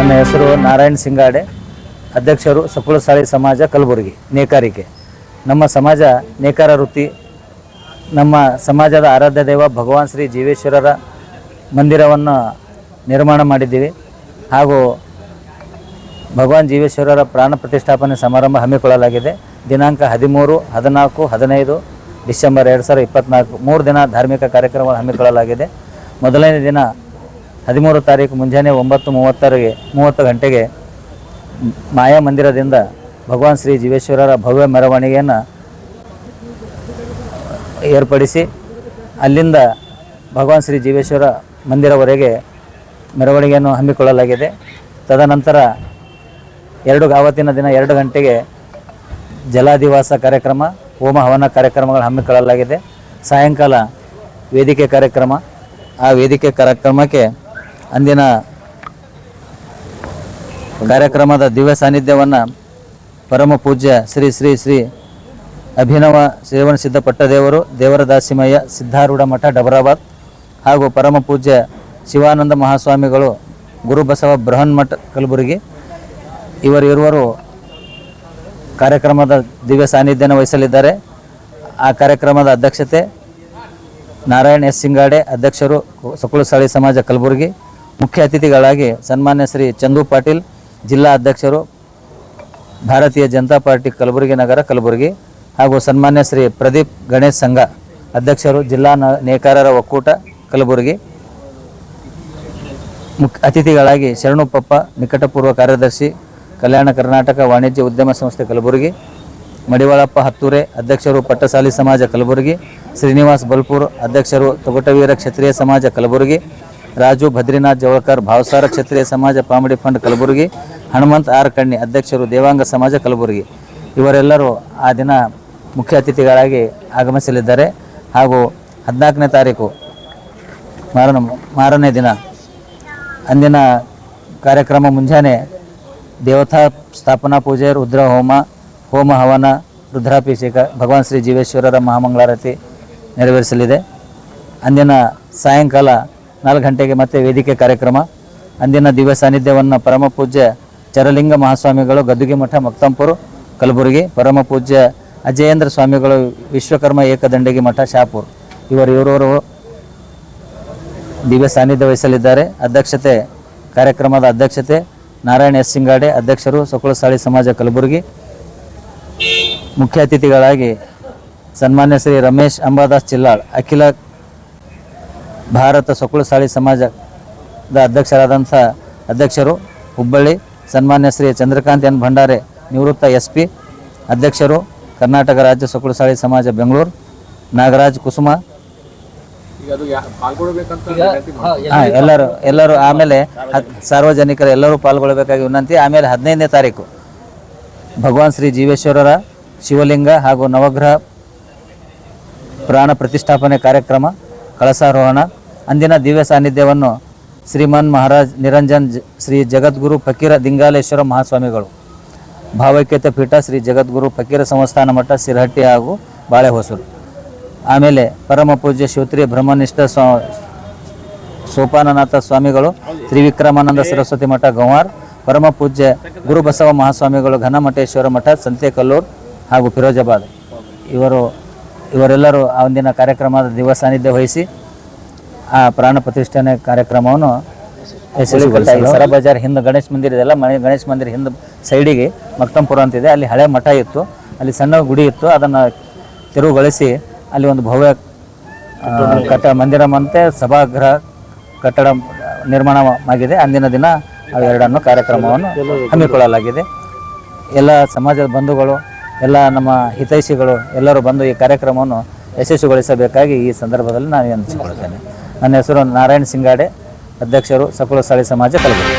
ನನ್ನ ಹೆಸರು ನಾರಾಯಣ್ ಸಿಂಗಾಡೆ, ಅಧ್ಯಕ್ಷರು ಸಕುಳಸಾಳಿ ಸಮಾಜ ಕಲಬುರಗಿ ನೇಕಾರಿಕೆ. ನಮ್ಮ ಸಮಾಜ ನೇಕಾರ ವೃತ್ತಿ. ನಮ್ಮ ಸಮಾಜದ ಆರಾಧ್ಯ ದೈವ ಭಗವಾನ್ ಶ್ರೀ ಜೀವೇಶ್ವರರ ಮಂದಿರವನ್ನು ನಿರ್ಮಾಣ ಮಾಡಿದ್ದೀವಿ. ಹಾಗೂ ಭಗವಾನ್ ಜೀವೇಶ್ವರರ ಪ್ರಾಣ ಪ್ರತಿಷ್ಠಾಪನೆ ಸಮಾರಂಭ ಹಮ್ಮಿಕೊಳ್ಳಲಾಗಿದೆ. ದಿನಾಂಕ 13, 14, 15 ಡಿಸೆಂಬರ್ 2024 3 ದಿನ ಧಾರ್ಮಿಕ ಕಾರ್ಯಕ್ರಮಗಳು ಹಮ್ಮಿಕೊಳ್ಳಲಾಗಿದೆ. ಮೊದಲನೇ ದಿನ 13 ತಾರೀಕು ಮುಂಜಾನೆ 9:30 ಗಂಟೆಗೆ ಮಾಯಾ ಮಂದಿರದಿಂದ ಭಗವಾನ್ ಶ್ರೀ ಜೀವೇಶ್ವರರ ಭವ್ಯ ಮೆರವಣಿಗೆಯನ್ನು ಏರ್ಪಡಿಸಿ ಅಲ್ಲಿಂದ ಭಗವಾನ್ ಶ್ರೀ ಜೀವೇಶ್ವರ ಮಂದಿರವರೆಗೆ ಮೆರವಣಿಗೆಯನ್ನು ಹಮ್ಮಿಕೊಳ್ಳಲಾಗಿದೆ. ತದನಂತರ ಆವತ್ತಿನ ದಿನ 2 ಗಂಟೆಗೆ ಜಲಾದಿವಾಸ ಕಾರ್ಯಕ್ರಮ, ಹೋಮ ಹವನ ಕಾರ್ಯಕ್ರಮಗಳು ಹಮ್ಮಿಕೊಳ್ಳಲಾಗಿದೆ. ಸಾಯಂಕಾಲ ವೇದಿಕೆ ಕಾರ್ಯಕ್ರಮ. ಆ ವೇದಿಕೆ ಕಾರ್ಯಕ್ರಮಕ್ಕೆ ಅಂದಿನ ಕಾರ್ಯಕ್ರಮದ ದಿವ್ಯ ಸಾನ್ನಿಧ್ಯವನ್ನು ಪರಮ ಪೂಜ್ಯ ಶ್ರೀ ಶ್ರೀ ಶ್ರೀ ಅಭಿನವ ಶ್ರೇವಣ ಸಿದ್ಧ ಪಟ್ಟದೇವರು, ದೇವರದಾಸಿಮಯ್ಯ, ಸಿದ್ಧಾರೂಢ ಮಠ ಡಬರಾಬಾದ್ ಹಾಗೂ ಪರಮ ಪೂಜ್ಯ ಶಿವಾನಂದ ಮಹಾಸ್ವಾಮಿಗಳು, ಗುರುಬಸವ ಬೃಹನ್ಮಠ ಕಲಬುರಗಿ ಇವರಿರುವರು ಕಾರ್ಯಕ್ರಮದ ದಿವ್ಯ ಸಾನ್ನಿಧ್ಯನ ವಹಿಸಲಿದ್ದಾರೆ. ಆ ಕಾರ್ಯಕ್ರಮದ ಅಧ್ಯಕ್ಷತೆ ನಾರಾಯಣ್ ಎಸ್ ಸಿಂಗಾಡೆ, ಅಧ್ಯಕ್ಷರು ಸಕುಳಸಾಳಿ ಸಮಾಜ ಕಲಬುರಗಿ. ಮುಖ್ಯ ಅತಿಥಿಗಳಾಗಿ ಸನ್ಮಾನ್ಯ ಶ್ರೀ ಚಂದು ಪಾಟೀಲ್, ಜಿಲ್ಲಾ ಅಧ್ಯಕ್ಷರು ಭಾರತೀಯ ಜನತಾ ಪಾರ್ಟಿ ಕಲಬುರಗಿ ನಗರ ಕಲಬುರಗಿ, ಹಾಗೂ ಸನ್ಮಾನ್ಯ ಶ್ರೀ ಪ್ರದೀಪ್ ಗಣೇಶ್ ಸಂಘ, ಅಧ್ಯಕ್ಷರು ಜಿಲ್ಲಾ ನೇಕಾರರ ಒಕ್ಕೂಟ ಕಲಬುರಗಿ. ಅತಿಥಿಗಳಾಗಿ ಶರಣು ಪಪ್ಪ, ನಿಕಟಪೂರ್ವ ಕಾರ್ಯದರ್ಶಿ, ಕಲ್ಯಾಣ ಕರ್ನಾಟಕ ವಾಣಿಜ್ಯ ಉದ್ಯಮ ಸಂಸ್ಥೆ ಕಲಬುರಗಿ. ಮಡಿವಾಳಪ್ಪ ಹತ್ತೂರೆ, ಅಧ್ಯಕ್ಷರು ಪಟ್ಟಸಾಲಿ ಸಮಾಜ ಕಲಬುರಗಿ. ಶ್ರೀನಿವಾಸ್ ಬಲ್ಪೂರ್, ಅಧ್ಯಕ್ಷರು ತೊಗಟವೀರ ಕ್ಷತ್ರಿಯ ಸಮಾಜ ಕಲಬುರಗಿ. ರಾಜು ಭದ್ರಿನಾಥ್ ಜವಳ್ಕರ್, ಭಾವಸಾರ ಕ್ಷತ್ರಿಯ ಸಮಾಜ ಪಾಮಡಿ ಫಂಡ್ ಕಲಬುರಗಿ. ಹನುಮಂತ್ ಆರ್ ಕಣ್ಣಿ, ಅಧ್ಯಕ್ಷರು ದೇವಾಂಗ ಸಮಾಜ ಕಲಬುರಗಿ. ಇವರೆಲ್ಲರೂ ಆ ದಿನ ಮುಖ್ಯ ಅತಿಥಿಗಳಾಗಿ ಆಗಮಿಸಲಿದ್ದಾರೆ. ಹಾಗೂ 14ನೇ ತಾರೀಕು ಮಾರನೇ ದಿನ ಅಂದಿನ ಕಾರ್ಯಕ್ರಮ ಮುಂಜಾನೆ ದೇವತಾ ಸ್ಥಾಪನಾ ಪೂಜೆ, ರುದ್ರ ಹೋಮ, ಹೋಮ ಹವನ, ರುದ್ರಾಭಿಷೇಕ, ಭಗವಾನ್ ಶ್ರೀ ಜೀವೇಶ್ವರರ ಮಹಾಮಂಗಳಾರತಿ ನೆರವೇರಿಸಲಿದೆ. ಅಂದಿನ ಸಾಯಂಕಾಲ 4 ಗಂಟೆಗೆ ಮತ್ತೆ ವೇದಿಕೆ ಕಾರ್ಯಕ್ರಮ. ಅಂದಿನ ದಿವ್ಯ ಸಾನ್ನಿಧ್ಯವನ್ನು ಪರಮ ಪೂಜ್ಯ ಚರಲಿಂಗ ಮಹಾಸ್ವಾಮಿಗಳು, ಗದ್ದುಗೆ ಮಠ ಮಕ್ತಂಪುರ ಕಲಬುರಗಿ, ಪರಮ ಪೂಜ್ಯ ಅಜಯೇಂದ್ರ ಸ್ವಾಮಿಗಳು, ವಿಶ್ವಕರ್ಮ ಏಕದಂಡಗಿ ಮಠ ಶಾಪುರ್ ಇವರವರು ದಿವ್ಯ ಸಾನ್ನಿಧ್ಯ ವಹಿಸಲಿದ್ದಾರೆ. ಕಾರ್ಯಕ್ರಮದ ಅಧ್ಯಕ್ಷತೆ ನಾರಾಯಣ್ ಎಸ್ ಸಿಂಗಾಡೆ, ಅಧ್ಯಕ್ಷರು ಸಕುಳಸಾಳಿ ಸಮಾಜ ಕಲಬುರಗಿ. ಮುಖ್ಯ ಅತಿಥಿಗಳಾಗಿ ಸನ್ಮಾನ್ಯ ಶ್ರೀ ರಮೇಶ್ ಅಂಬಾದಾಸ್ ಚಿಲ್ಲಾಳ್, ಅಖಿಲ ಭಾರತ ಸಕುಳಸಾಳಿ ಸಮಾಜದ ಅಧ್ಯಕ್ಷರಾದಂಥ ಅಧ್ಯಕ್ಷರು ಹುಬ್ಬಳ್ಳಿ. ಸನ್ಮಾನ್ಯ ಶ್ರೀ ಚಂದ್ರಕಾಂತ್ ಎನ್ ಭಂಡಾರೆ, ನಿವೃತ್ತ SP, ಅಧ್ಯಕ್ಷರು ಕರ್ನಾಟಕ ರಾಜ್ಯ ಸಕುಳಸಾಳಿ ಸಮಾಜ ಬೆಂಗಳೂರು. ನಾಗರಾಜ್ ಕುಸುಮ. ಎಲ್ಲರೂ ಆಮೇಲೆ ಸಾರ್ವಜನಿಕರು ಎಲ್ಲರೂ ಪಾಲ್ಗೊಳ್ಳಬೇಕಾಗಿ ವಿನಂತಿ. ಆಮೇಲೆ 15ನೇ ತಾರೀಕು ಭಗವಾನ್ ಶ್ರೀ ಜೀವೇಶ್ವರರ ಶಿವಲಿಂಗ ಹಾಗೂ ನವಗ್ರಹ ಪ್ರಾಣ ಪ್ರತಿಷ್ಠಾಪನೆ ಕಾರ್ಯಕ್ರಮ, ಕಳಸಾರೋಹಣ. ಅಂದಿನ ದಿವ್ಯ ಸಾನ್ನಿಧ್ಯವನ್ನು ಶ್ರೀಮನ್ ಮಹಾರಾಜ್ ನಿರಂಜನ್ ಶ್ರೀ ಜಗದ್ಗುರು ಫಕೀರ ದಿಂಗಾಲೇಶ್ವರ ಮಹಾಸ್ವಾಮಿಗಳು, ಭಾವೈಕ್ಯತೆ ಪೀಠ ಶ್ರೀ ಜಗದ್ಗುರು ಫಕೀರ ಸಂಸ್ಥಾನ ಮಠ ಸಿರಹಟ್ಟಿ ಹಾಗೂ ಬಾಳೆಹೊಸೂರು. ಆಮೇಲೆ ಪರಮ ಪೂಜ್ಯ ಶ್ರೀ ಬ್ರಹ್ಮನಿಷ್ಠ ಸೋಪಾನನಾಥ ಸ್ವಾಮಿಗಳು, ತ್ರಿವಿಕ್ರಮಾನಂದ ಸರಸ್ವತಿ ಮಠ ಗಂವಾರ್, ಪರಮ ಪೂಜ್ಯ ಗುರುಬಸವ ಮಹಾಸ್ವಾಮಿಗಳು, ಘನಮಠೇಶ್ವರ ಮಠ ಸಂತೆಕಲ್ಲೂರು ಹಾಗೂ ಫಿರೋಜಾಬಾದ್ ಇವರೆಲ್ಲರೂ ಆ ಒಂದಿನ ಕಾರ್ಯಕ್ರಮದ ದಿವ್ಯ ಸಾನ್ನಿಧ್ಯ ವಹಿಸಿ ಆ ಪ್ರಾಣ ಪ್ರತಿಷ್ಠಾನೆ ಕಾರ್ಯಕ್ರಮವನ್ನು ಸರ ಬಜಾರ್ ಹಿಂದೆ ಗಣೇಶ ಮಂದಿರ ಇದೆಲ್ಲ, ಗಣೇಶ ಮಂದಿರ ಹಿಂದೆ ಸೈಡಿಗೆ ಮಕ್ತಂಪುರ ಅಂತಿದೆ. ಅಲ್ಲಿ ಹಳೆ ಮಠ ಇತ್ತು, ಅಲ್ಲಿ ಸಣ್ಣ ಗುಡಿ ಇತ್ತು. ಅದನ್ನು ತೆರವುಗೊಳಿಸಿ ಅಲ್ಲಿ ಒಂದು ಭವ್ಯ ಮಂದಿರ ಮತ್ತು ಸಭಾಗೃಹ ಕಟ್ಟಡ ನಿರ್ಮಾಣವಾಗಿದೆ. ಅಂದಿನ ದಿನ ಅವೆರಡನ್ನು ಕಾರ್ಯಕ್ರಮವನ್ನು ಹಮ್ಮಿಕೊಳ್ಳಲಾಗಿದೆ. ಎಲ್ಲ ಸಮಾಜದ ಬಂಧುಗಳು, ಎಲ್ಲ ನಮ್ಮ ಹಿತೈಷಿಗಳು ಎಲ್ಲರೂ ಬಂದು ಈ ಕಾರ್ಯಕ್ರಮವನ್ನು ಯಶಸ್ವಿಗೊಳಿಸಬೇಕಾಗಿ ಈ ಸಂದರ್ಭದಲ್ಲಿ ನಾನು ವಿನಂತಿಸಿಕೊಳ್ಳುತ್ತೇನೆ. ನನ್ನ ಹೆಸರು ನಾರಾಯಣ್ ಸಿಂಗಾಡೆ, ಅಧ್ಯಕ್ಷರು ಸಕುಳಸಾಳಿ ಸಮಾಜ ಕಲಬುರಗಿ.